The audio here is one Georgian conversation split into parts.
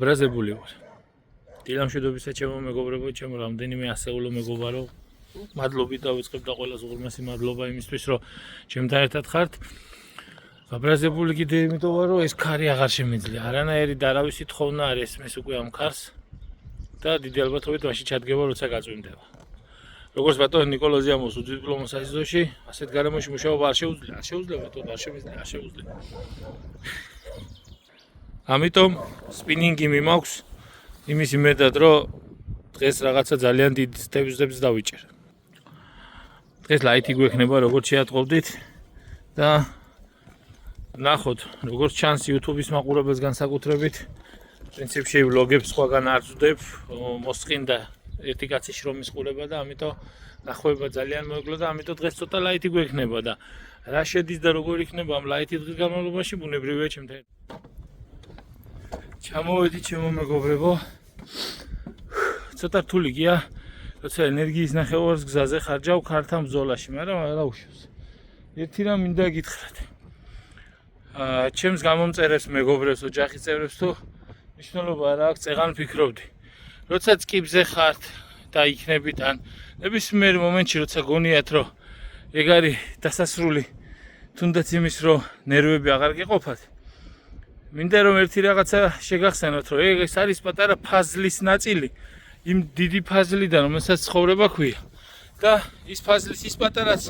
გაბრაზებული ვარ. დილამშვიდობისა ჩემო მეგობრებო, ჩემო რამდენიმე ასეულო მეგობარო. მადლობით დავიწყებ და ყველას უღრმესი მადლობა იმისთვის, რომ ჩემთან ერთად ხართ. გაბრაზებული კიდე იმიტომ ვარ, რომ ეს ქარი აღარ შემიძლია. არანაირი და არავისი თხოვნა არ ესმის უკვე ამ ქარს და დიდი ალბათობით მაშინ ჩადგება, როცა გაწვიმდება. როგორც ბატონ ნიკოლოზი ამბობს უდიდმო საზოგადოებაში, ასეთ გარემოში მუშაობა არ შეუძლია. არ შეუძლია ბატონ, არ შემიძლია, არ შეუძლია. ამიტომ სპინინგი მიმაქვს იმის იმედად, რომ დღეს რაღაცა ძალიან დიდ სტეპს დავიჭერ. დღეს ლაითი გვექნება, როგორც შეატყობდით და ნახოთ, როგორც ჩანს YouTube-ის მაყურებელს განსაკუთრებით, პრინციპში ვლოგებს სხვაგან არ ვძდებ, მოსწყინდა ერთი კაცის შრომის ყურება და ამიტომ ნახება ძალიან მოეკლო და ამიტომ დღეს ცოტა ლაითი გვექნება და რა შედის და როგორ იქნება ამ ლაითი დღის განმავლობაში, ბუნებრივია ჩემთან. ჩამოვედით ჩემო მეგობრებო. ცოტა რთული გია, როცა ენერგიის ნახევარს გზაზე ხარჯავ ქართან ბრძოლაში, მაგრამ არა უშავს. ერთი რამ მინდა გითხრათ. ჩემს გამომწერებს მეგობრებს, ოჯახის წევრებს თუ მნიშვნელობა არ აქვს, წეღან ფიქრობდი. როცა წკიბზე ხართ და იქნებით ან ნებისმიერ მომენტში, როცა გონიათ, რომ ეგ არის დასასრული, თუნდაც იმის, რომ ნერვები აღარ გიყოფათ. მინდა რომ ერთი რაღაცა შეგახსენოთ, რომ ეს არის პატარა ფაზლის ნაწილი, იმ დიდი ფაზლიდან, რომელსაც ცხოვრება ქვია. და ის ფაზლის ის პატარაც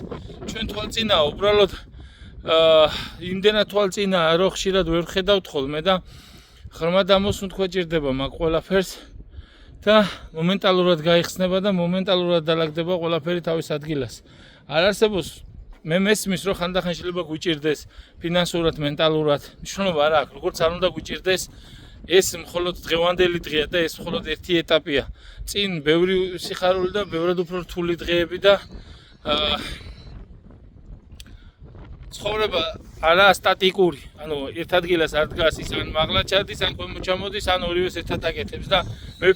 ჩვენ თვალწინაა, უბრალოდ იმდენად თვალწინაა, რომ ხშირად ვერ ხედავთ ხოლმე და ღრმად ამოსუნთქვა ჭირდება მაგ ყველაფერს და მომენტალურად გაიხსნება და მომენტალურად დალაგდება ყველაფერი თავის ადგილას. არ არსებობს მე მესმის, რომ ხანდახან შეიძლება გვიჭირდეს ფინანსურად, მენტალურად, მნიშვნელობა არ აქვს, როგორც არ უნდა გვიჭირდეს, ეს მხოლოდ დღევანდელი დღეა და ეს მხოლოდ ერთი ეტაპია. წინ ბევრი სიხარული და ბევრად უფრო რთული დღეები და ცხოვრება არაა სტატიკური. ანუ ერთ ადგილას არ დგას ის ან მაღლა ჩადის, ან ქვემოთ ჩამოდის, ან ორივეს ერთად აკეთებს და მე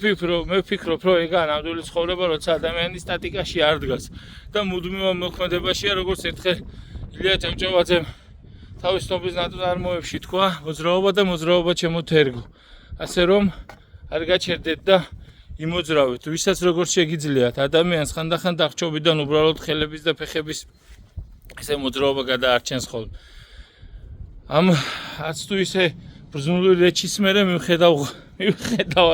ვფიქრობ, რომ ეგაა ნამდვილი ცხოვრება, როცა ადამიანი სტატიკაში არ დგას და მუდმივ მოქმედებაშია, როგორც ერთხელ ილია ჭავჭავაძემ თავის ცნობის ნაწარმოებში თქვა, მოძრაობა და მოძრაობა ჩემოთერგო. ასე რომ არ გაჩერდეთ და იმოძრავეთ, ვისაც როგორც შეგიძლიათ, ადამიანს ხანდახან დახჭობიდან უბრალოდ ხელების და ფეხების ესე მოძრაობა გადაარჩენს ხოლმე. ამ არც თუ ისე ბრძნული რეჩის მერე მივხედავ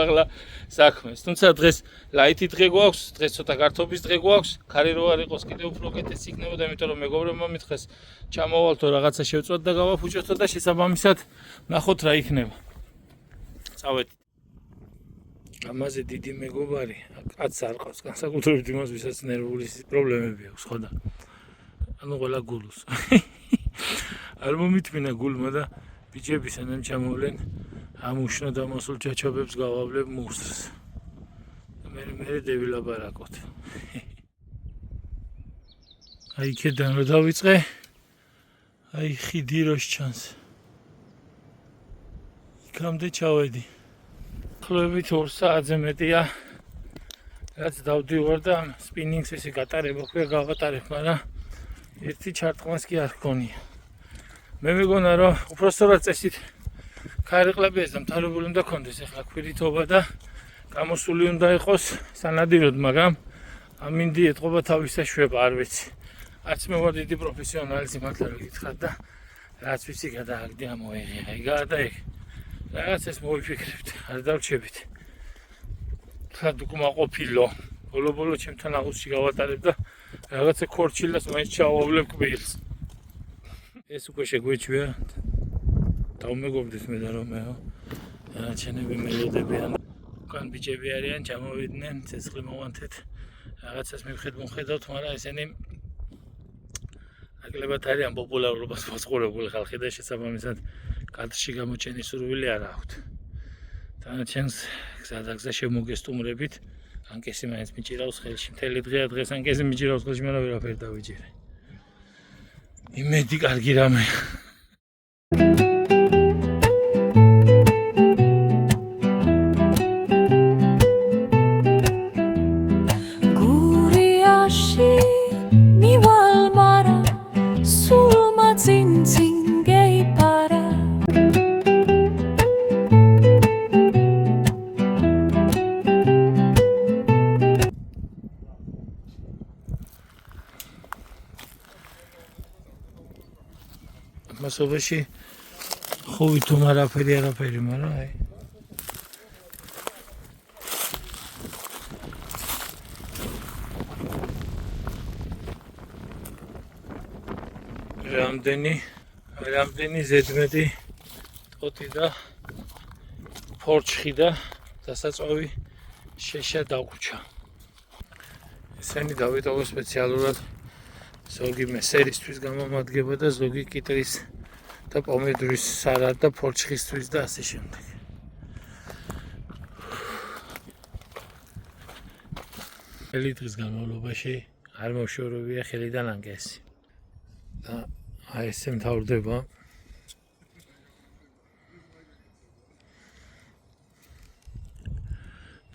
ახლა საქმეს. თუმცა დღეს ლაითი დღე გვაქვს, დღეს ცოტა გართობის დღე გვაქვს, ქარი რო არ იყოს კიდევ უფრო უკეთესი იქნებოდა, იმიტომ რომ მეგობრებმა მითხეს ჩამოვალთო რაღაცა შევწვათ და გავაფუჭოთო და შესაბამისად ნახოთ რა იქნება. წავედით. ამაზე დიდი მეგობარი, კაცს არ ყავს, განსაკუთრებით იმას, ვისაც ნერვული პრობლემები აქვს, ხო და ანუ ყველა გულს. არ მომითმინა გულმა და ბიჭები სანამ ჩამოვლენ, ამუშნო და მოსულ ჩაჩობებს გავავლებ მუსს. მე დავილაპარაკოთ. აი იქედან რო დავიწყე, აი ხიდი როს ჩანს. იქამდე ჩავედი. ხლებით 2 საათზე მეტია. რაც დავდივარ და სპინინგს ესე გატარება ხويا გავატარებ, მაგრამ ერთი ჩარტყმას კი არ გქონია. მე მეგონა რომ უпростоრად წესით ქარიყლები ეს დამთავრებული უნდა კონდეს, ახლა ქვირითობა და გამოსული უნდა იყოს სანადიროდ, მაგრამ ამინდი ეთყობა თავის საშვება, არ ვიცი. არც მე ვარ დიდი პროფესიონალი, სიმართლე რომ გითხრათ და რაც ვიცი გადააგდე ამოიღია. ეგაა და ეგ. რაღაც ეს მოვიფიქრებთ, არ დავრჩებით. ხა უკმაყოფილო. ბოლო ჩემთან აღუსში გავატარებ და რაღაცა ქორჩილას მაინც ჩავავლებ კბილს. ეს უკვე შეგვეჩვია. დავმეგობრდით მე და რომეო. ჩენები მელოდებიან. უკან ბიჭები არიან, ჩამოვიდნენ, ცეცხლი მოვანთეთ. რაღაცას მივხედავთ, მაგრამ ესენი ნაკლებად არიან პოპულარობას მოსყურებული ხალხი და შესაბამისად კადრში გამოჩენის სურვილი არ აქვთ. დანარჩენს გზადაგზა შემოგესტუმრებით. ანკესი მაინც მიჭირავს ხელში. მთელი დღეა დღეს ანკესი მიჭირავს ხელში, მაგრამ ვერაფერი დავიჭირე. იმედი კარგი რამეა. უმეტესობაში ხუვით თუ არაფერი, მაგრამ აი რამდენი ზედმეტი ტყოთი და ფორჩხი და დასაწვავი შეშა დაგუჩა. ესენი დავიტოვე სპეციალურად ზოგი მესერისთვის გამომადგება და ზოგი კიტრის და პომიდორის სარად და ფორჩხისთვის და ასე შემდეგ. ხელი დღის განმავლობაში არ მოშორებია ხელიდან ანგესი. და აი ესე მთავრდება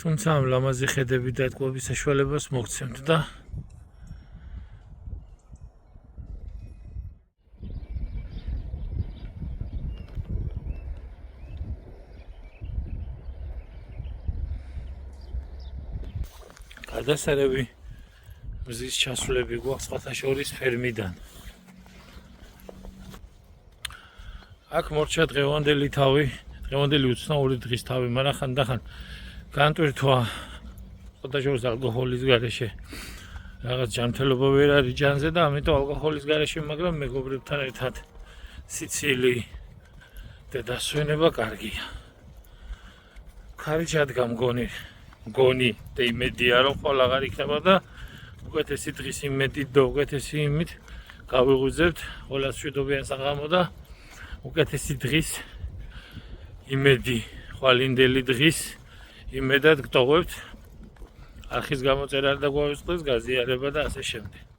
თუმცა ამ ლამაზი ხედები და ეთკვების საშუალებას მოგცემთ და გადასარევი მზის ჩასვლები გვაქვს სხვათა შორის ფერმიდან. აქ მორჩა დღევანდელი თავი, დღევანდელი უცნაური დღის თავი, მაგრამ ხანდახან განტვირთვა სხვათა შორის ალკოჰოლის გარეშე რაღაც ჯანმრთელობა ვერ არის ჯანზე და ამიტომ ალკოჰოლის გარეშე, მაგრამ მეგობრებთან ერთად სიცილი და დასვენება კარგია. ქარი ჩადგა მგონი და იმედია რომ ხოლ აღარ იქნება და უკეთესი დღის იმედით და უკეთესი იმით გავიღვიძებთ ყველას მშვიდობიან საღამო და უკეთესი დღის იმედი, ხვალინდელი დღის იმედად გტოვებთ. არხის გამოწერა და გვავიწყდეს გაზიარება და ასე შემდეგ.